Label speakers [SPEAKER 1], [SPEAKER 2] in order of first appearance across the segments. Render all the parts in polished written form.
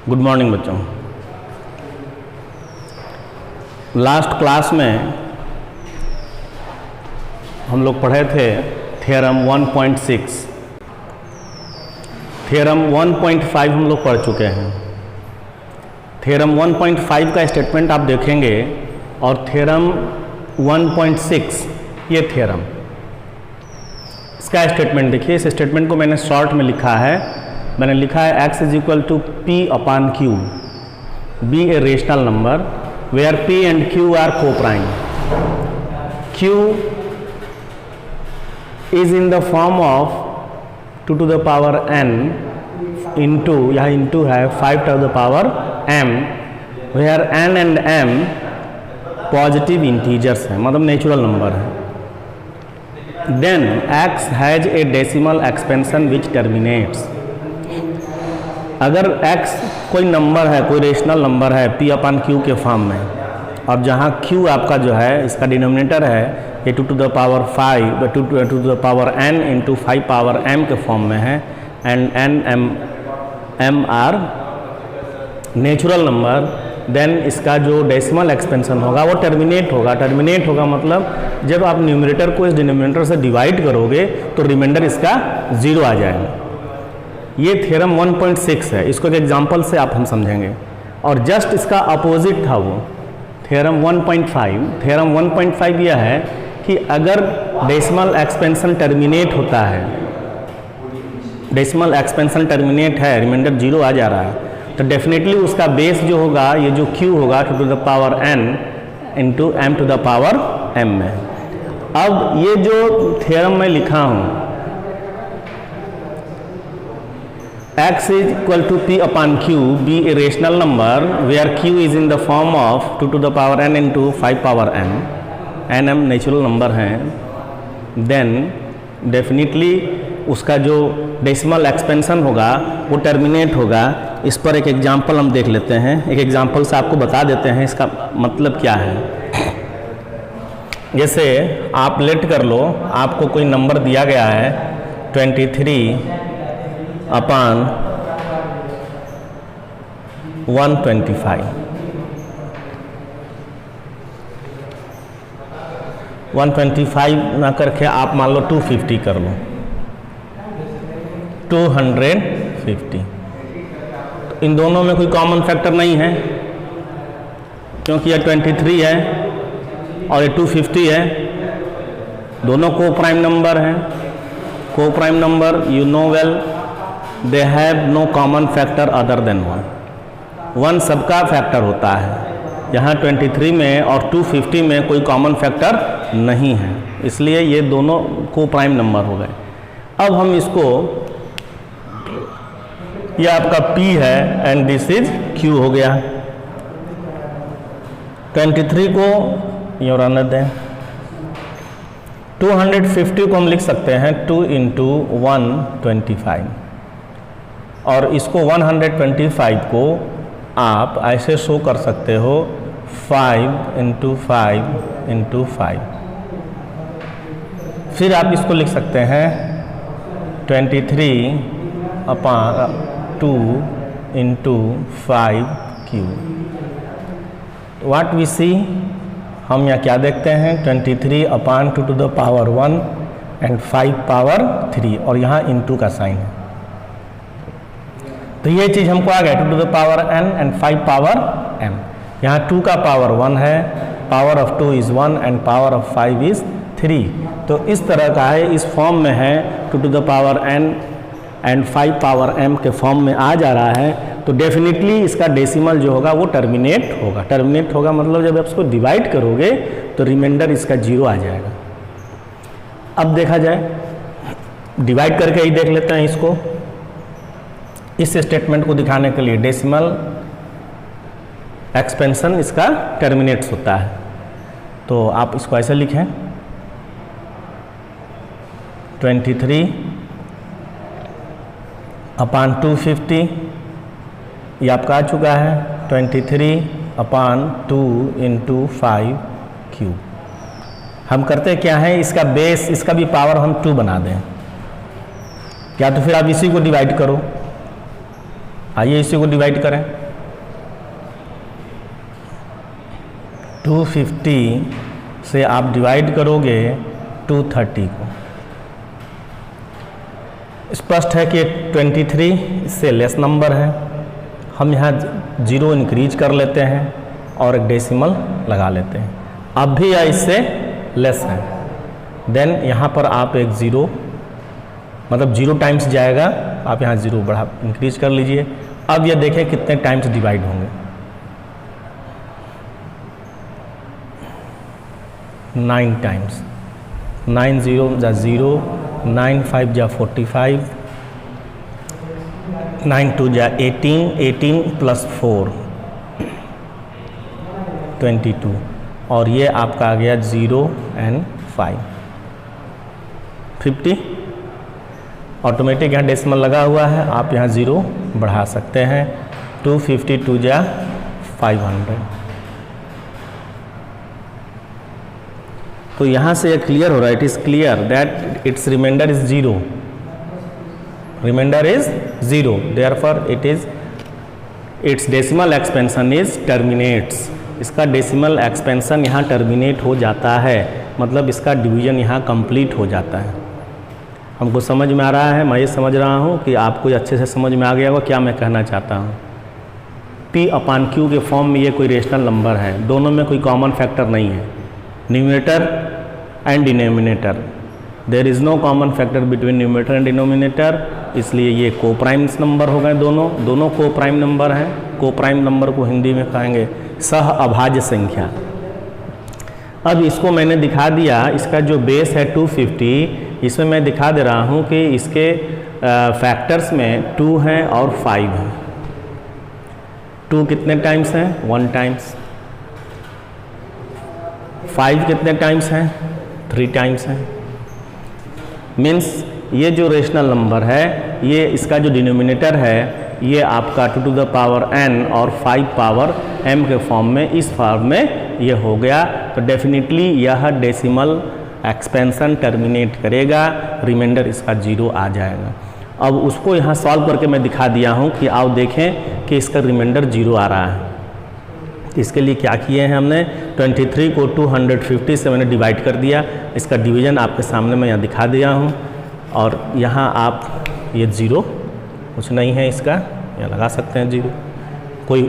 [SPEAKER 1] Good morning बच्चों। Last class में हम लोग पढ़े थे थ्योरम 1.6। थ्योरम 1.5 हम लोग पढ़ चुके हैं। थ्योरम 1.5 का स्टेटमेंट आप देखेंगे और थ्योरम 1.6 ये थ्योरम, इसका स्टेटमेंट देखिए। इस स्टेटमेंट को मैंने शॉर्ट में लिखा है। मैंने लिखा है x is equal to p upon q, be a rational number where p and q are coprime. q is in the form of 2 to the power n into, यह into है 5 to the power m, where n and m positive integers हैं, मतलब natural number है। Then x has a decimal expansion which terminates. अगर x कोई नंबर है, कोई रेशनल नंबर है p अपॉन q के फॉर्म में, अब जहाँ q आपका जो है इसका डिनोमिनेटर है ये 2 to the power 5 2 to the power n into 5 power m के फॉर्म में है, and n m are natural number, then इसका जो डेसिमल एक्सपेंशन होगा वो टर्मिनेट होगा। टर्मिनेट होगा मतलब जब आप न्यूमरेटर को इस डिनोमिनेटर से डिवाइड करोगे तो रिमाइंडर इसका 0 आ जाएगा। ये थ्योरम 1.6 है। इसको एक एग्जांपल से आप हम समझेंगे। और जस्ट इसका अपोजिट था वो थ्योरम 1.5। थ्योरम 1.5 यह है कि अगर डेसिमल एक्सपेंशन टर्मिनेट होता है, डेसिमल एक्सपेंशन टर्मिनेट है, रिमाइंडर 0 आ जा रहा है, तो डेफिनेटली उसका बेस जो होगा, ये जो q होगा 2 to the power n into m to the power m में। अब ये जो थ्योरम मैं लिखा हूँ x is equal to p upon q be a rational number where q is in the form of 2 to the power n into 5 power m, n m natural number हैं, then definitely उसका जो decimal expansion होगा वो terminate होगा। इस पर एक example हम देख लेते हैं। एक एग्जांपल से आपको बता देते हैं इसका मतलब क्या है। जैसे आप लेट कर लो, आपको कोई नंबर दिया गया है 23 अपॉन 125। 125 ना करके आप मान लो 250 कर लो, 250। तो इन दोनों में कोई कॉमन फैक्टर नहीं है क्योंकि यह 23 है और ये 250 है। दोनों को प्राइम नंबर हैं। Coprime number you know well, they have no common factor other than 1 सबका फैक्टर होता है। यहाँ 23 में और 250 में कोई कॉमन फैक्टर नहीं है, इसलिए ये दोनों को प्राइम नंबर हो गए। अब हम इसको, ये आपका p है एंड दिस इज q हो गया। 23 को ये रहने दें। 250 को हम लिख सकते हैं 2 इंटू 125, और इसको 125 को आप ऐसे शो कर सकते हो 5 इंटू 5 इंटू 5। फिर आप इसको लिख सकते हैं 23 upon 2 into 5q। What we see, हम यहाँ क्या देखते हैं 23 upon 2 to the power 1 and 5 power 3, और यहाँ इंटू का साइन है। तो ये चीज़ हमको आ गया 2 to the power n and 5 power m। यहाँ 2 का पावर 1 है, power of 2 is 1 and power of 5 is 3। तो इस तरह का है, इस फॉर्म में है 2 to the power n and 5 power m के फॉर्म में आ जा रहा है। तो डेफिनेटली इसका डेसिमल जो होगा वो टर्मिनेट होगा। टर्मिनेट होगा मतलब जब आप इसको डिवाइड करोगे तो रिमाइंडर इसका 0 आ जाएगा। अब देखा जाए, डिवाइड करके ही देख लेते हैं इसको। इस स्टेटमेंट को दिखाने के लिए डेसिमल एक्सपेंशन इसका टर्मिनेट्स होता है। तो आप इसको ऐसे लिखें 23 अपॉन 250, ये आपका आ चुका है 23 अपॉन 2 इंटू 5q। हम करते क्या है, इसका बेस, इसका भी पावर हम 2 बना दें, या तो फिर आप इसी को डिवाइड करो। आइए इसी को डिवाइड करें। 250 से आप डिवाइड करोगे 230 को। स्पष्ट है कि 23 इससे लेस नंबर है, हम यहाँ 0 इंक्रीज कर लेते हैं और एक डेसिमल लगा लेते हैं। अब भी यह इससे लेस है, देन यहाँ पर आप एक 0 मतलब 0 टाइम्स जाएगा, आप यहाँ 0 बढ़ा इंक्रीज कर लीजिए। अब ये देखें कितने टाइम्स डिवाइड होंगे। 9 टाइम्स, 9 0 जा 0, 9 5 जा 45, 9 2 जा 18, 18 प्लस 4 22, और ये आपका आ गया 0 and 5 50। ऑटोमेटिक यहाँ डेसिमल लगा हुआ है, आप यहाँ 0 बढ़ा सकते हैं। 252 जा 500। तो यहाँ से ये क्लियर हो रहा है, it is clear that its reminder is 0, reminder is 0, therefore it is its decimal expansion is terminates. इसका डेसिमल एक्सपेंशन यहाँ टर्मिनेट हो जाता है, मतलब इसका डिवीजन यहाँ कंप्लीट हो जाता है। हमको समझ में आ रहा है, मैं ये समझ रहा हूँ कि आपको अच्छे से समझ में आ गया होगा क्या मैं कहना चाहता हूँ। P/Q के फॉर्म में ये कोई रेशनल नंबर है, दोनों में कोई कॉमन फैक्टर नहीं है, numerator and denominator, there is no common factor between numerator and denominator, इसलिए ये कोप्राइम्स नंबर हो गए। दोनों कोप्राइम नंबर हैं। कोप्राइम नंबर को हिंदी में कहेंगे सह अभाज्य संख्या। अब इसको मैंने दिखा दिया, इसका जो बेस है 250, इसमें मैं दिखा दे रहा हूँ कि इसके फैक्टर्स में 2 हैं और 5 हैं। 2 कितने टाइम्स हैं? 1 टाइम्स। 5 कितने टाइम्स हैं? 3 टाइम्स हैं। मीन्स ये जो रेशनल नंबर है, ये इसका जो डिनोमिनेटर है ये आपका 2 टू द पावर n और 5 पावर m के फॉर्म में, इस फॉर्म में ये हो गया। तो डेफिनेटली यह डेसिमल एक्सपेंशन टर्मिनेट करेगा, रिमाइंडर इसका 0 आ जाएगा। अब उसको यहाँ सॉल्व करके मैं दिखा दिया हूँ कि आओ देखें कि इसका रिमाइंडर 0 आ रहा है। इसके लिए क्या किए हैं हमने, 23 को 250 से मैंने डिवाइड कर दिया। इसका डिवीजन आपके सामने मैं यहाँ दिखा दिया हूँ, और यहाँ आप ये 0 कुछ नहीं है, इसका यहाँ लगा सकते हैं 0। कोई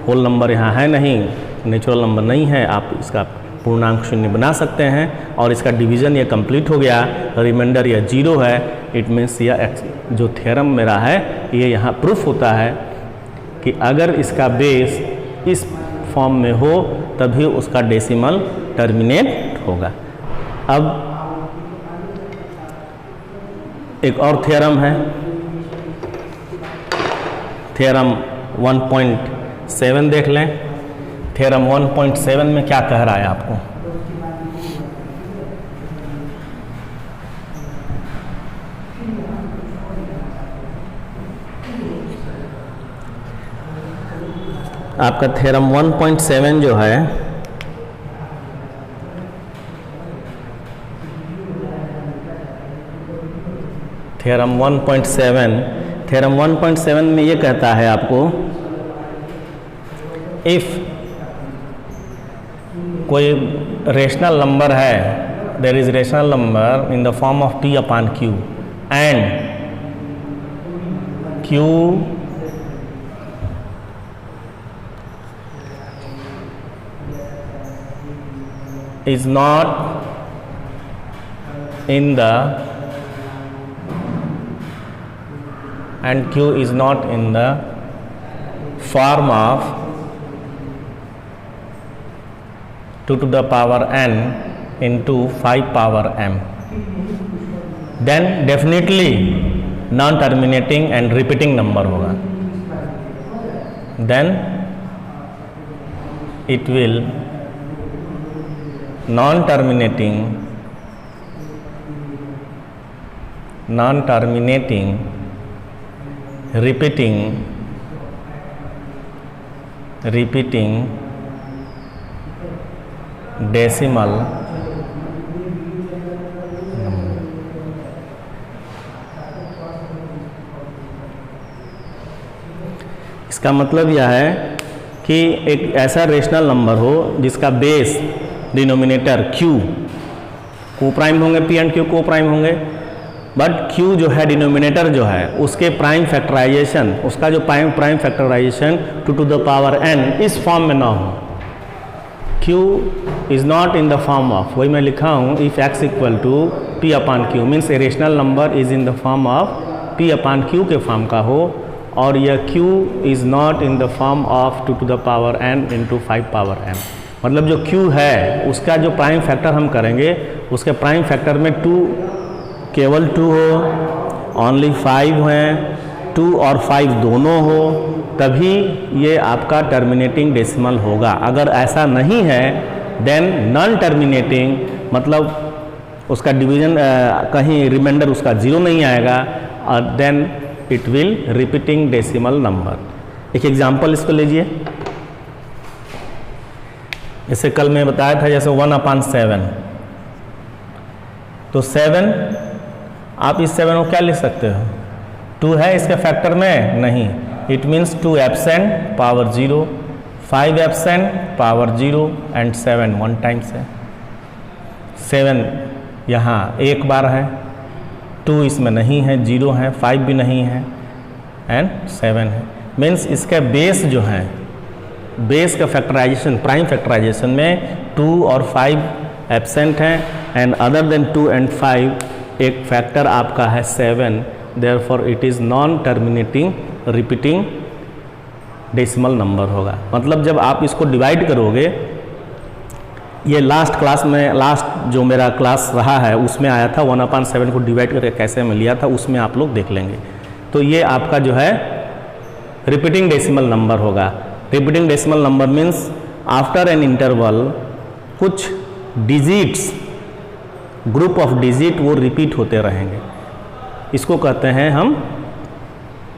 [SPEAKER 1] होल नंबर यहाँ है नहीं, नेचुरल नंबर नहीं है, आप इसका पूर्णांक 0 बना सकते हैं। और इसका डिवीज़न ये कंप्लीट हो गया, रिमाइंडर ये 0 है। इट मीन्स यह जो थ्योरम मेरा है ये यहाँ प्रूफ होता है कि अगर इसका बेस इस फॉर्म में हो तभी उसका डेसिमल टर्मिनेट होगा। अब एक और थ्योरम है, थ्योरम 1.7 देख लें। थ्योरम 1.7 में क्या कह रहा है आपको, आपका थ्योरम 1.7 जो है थ्योरम 1.7 में ये कहता है आपको, इफ कोई रेशनल नंबर है, there is rational number in the form of P/Q and Q is not in the and Q is not in the form of 2 to the power n into 5 power m, then definitely non-terminating and repeating number होगा। Then it will non-terminating, repeating decimal इसका मतलब यह है कि एक ऐसा rational number हो जिसका बेस डिनोमिनेटर q को प्राइम होंगे, p एंड q को प्राइम होंगे, बट q जो है डिनोमिनेटर जो है उसके प्राइम फैक्टराइजेशन, उसका जो prime factorisation 2 to the power n इस फॉर्म में ना हो। q is not in the form of, वही मैं लिखा हूँ, if x equal to p upon q means a rational number is in the form of p upon q के form का हो, और यह q is not in the form of 2 to the power n into 5 power m। मतलब जो q है उसका जो प्राइम फैक्टर हम करेंगे, उसके प्राइम फैक्टर में 2 केवल 2 हो, ओनली 5 हैं, 2 और 5 दोनों हो, तभी ये आपका टर्मिनेटिंग डेसिमल होगा। अगर ऐसा नहीं है देन नॉन टर्मिनेटिंग, मतलब उसका डिवीजन कहीं रिमाइंडर उसका 0 नहीं आएगा, और then it will repeating decimal number. एक एग्जांपल इसको लीजिए, जैसे कल मैं बताया था, जैसे 1/7, तो 7 आप इस 7 को क्या लिख सकते हो, 2 है इसके फैक्टर में नहीं, it means 2 absent power 0, 5 absent power 0 and 7 1 times है। 7 यहाँ एक बार है, 2 इसमें नहीं है, 0 है, 5 भी नहीं है एंड 7 है। मीन्स इसका बेस जो है, बेस का फैक्टराइजेशन, प्राइम फैक्टराइजेशन में 2 और 5 एब्सेंट हैं, एंड अदर देन 2 एंड 5 एक फैक्टर आपका है 7, therefore it is non terminating repeating decimal number होगा। मतलब जब आप इसको डिवाइड करोगे, ये लास्ट क्लास में, लास्ट जो मेरा क्लास रहा है उसमें आया था, 1/7 को डिवाइड करके कैसे मैं लिया था, उसमें आप लोग देख लेंगे। तो ये आपका जो है रिपीटिंग डेसिमल नंबर होगा। Repeating decimal number means after an interval कुछ डिजिट्स, ग्रुप ऑफ डिजिट वो रिपीट होते रहेंगे, इसको कहते हैं हम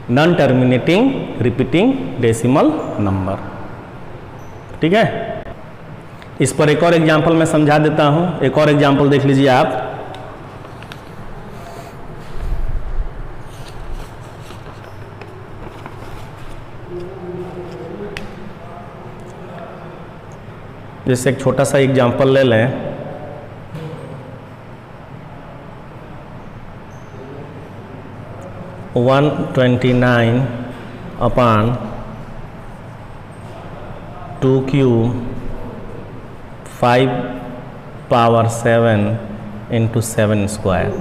[SPEAKER 1] non terminating repeating decimal number. ठीक है, इस पर एक और एग्जांपल मैं समझा देता हूं। एक और एग्जांपल देख लीजिए आप, जैसे एक छोटा सा एग्जांपल ले लें, one 29 upon 2q 5 power 7 into 7 square.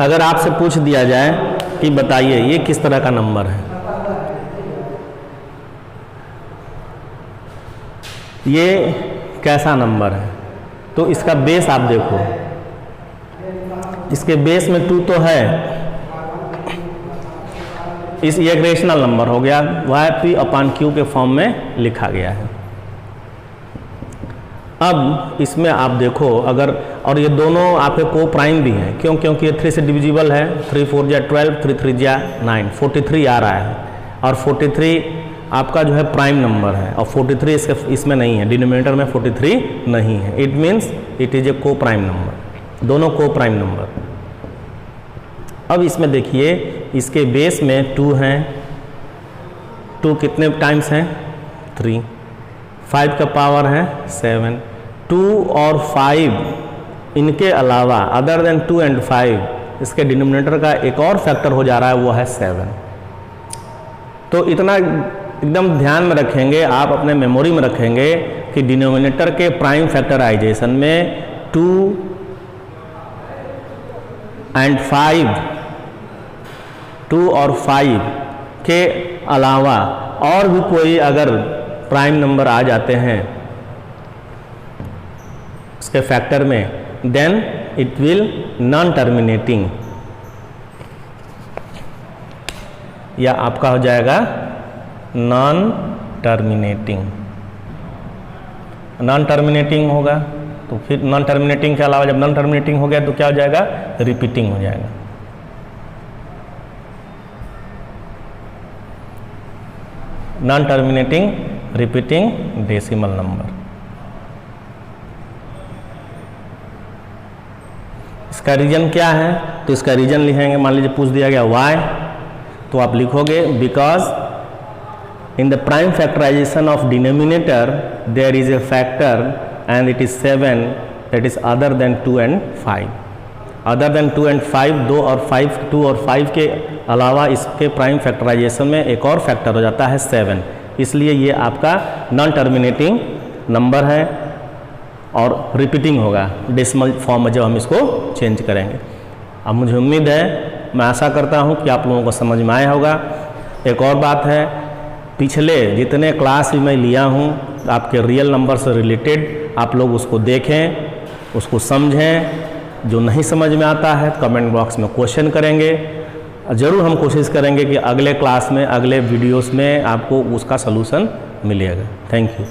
[SPEAKER 1] अगर आपसे पूछ दिया जाए कि बताइए ये किस तरह का नंबर है, ये कैसा नंबर है, तो इसका बेस आप देखो, इसके बेस में 2 तो है, इस ये एक रेशनल नंबर हो गया, yp अपॉन q के फॉर्म में लिखा गया है। अब इसमें आप देखो अगर, और ये दोनों आपके को प्राइम भी हैं, क्यों, क्योंकि ये 3 से डिविजिबल है, 3 4 जा 12, 3 3 जा 9, 43 आ रहा है, और 43 आपका जो है प्राइम नंबर है, और 43 इसमें नहीं है, डिनोमिनेटर में 43 नहीं है, it means it is a को प्राइम नंबर, दोनों को प्राइम नंबर। अब इसमें देखिए इसके बेस में 2 हैं, 2 कितने टाइम्स हैं, 3, 5 का पावर है 7, 2 और 5 इनके अलावा अदर देन 2 एंड 5 इसके डिनोमिनेटर का एक और फैक्टर हो जा रहा है, वो है 7। तो इतना एकदम ध्यान में रखेंगे आप, अपने मेमोरी में रखेंगे कि डिनोमिनेटर के प्राइम फैक्टराइजेशन में 2 एंड 5, 2 और 5 के अलावा और भी कोई अगर प्राइम नंबर आ जाते हैं इसके फैक्टर में, then it will non terminating, या आपका हो जाएगा नॉन टर्मिनेटिंग। नॉन टर्मिनेटिंग होगा तो फिर नॉन टर्मिनेटिंग के अलावा जब नॉन टर्मिनेटिंग हो गया तो क्या हो जाएगा, रिपीटिंग हो जाएगा। Non terminating repeating decimal number. इसका रीजन क्या है, तो इसका रीजन लिखेंगे, मान लीजिए पूछ दिया गया y, तो आप लिखोगे because in the prime factorisation of denominator there is a factor and it is 7 that is other than 2 and 5। Other than 2 and 5, 2 और 5, 2 और 5 के अलावा इसके प्राइम फैक्टराइजेशन में एक और फैक्टर हो जाता है 7, इसलिए ये आपका नॉन टर्मिनेटिंग नंबर है और रिपीटिंग होगा डेसिमल फॉर्म में जब हम इसको चेंज करेंगे। अब मुझे उम्मीद है, मैं आशा करता हूँ कि आप लोगों को समझ में आया होगा। एक और बात है, पिछले जितने क्लास भी मैं लिया हूँ आपके रियल नंबर से रिलेटेड, आप लोग उसको देखें, उसको समझें। जो नहीं समझ में आता है कमेंट बॉक्स में क्वेश्चन करेंगे, ज़रूर हम कोशिश करेंगे कि अगले क्लास में, अगले वीडियोस में आपको उसका सलूशन मिलेगा। Thank you.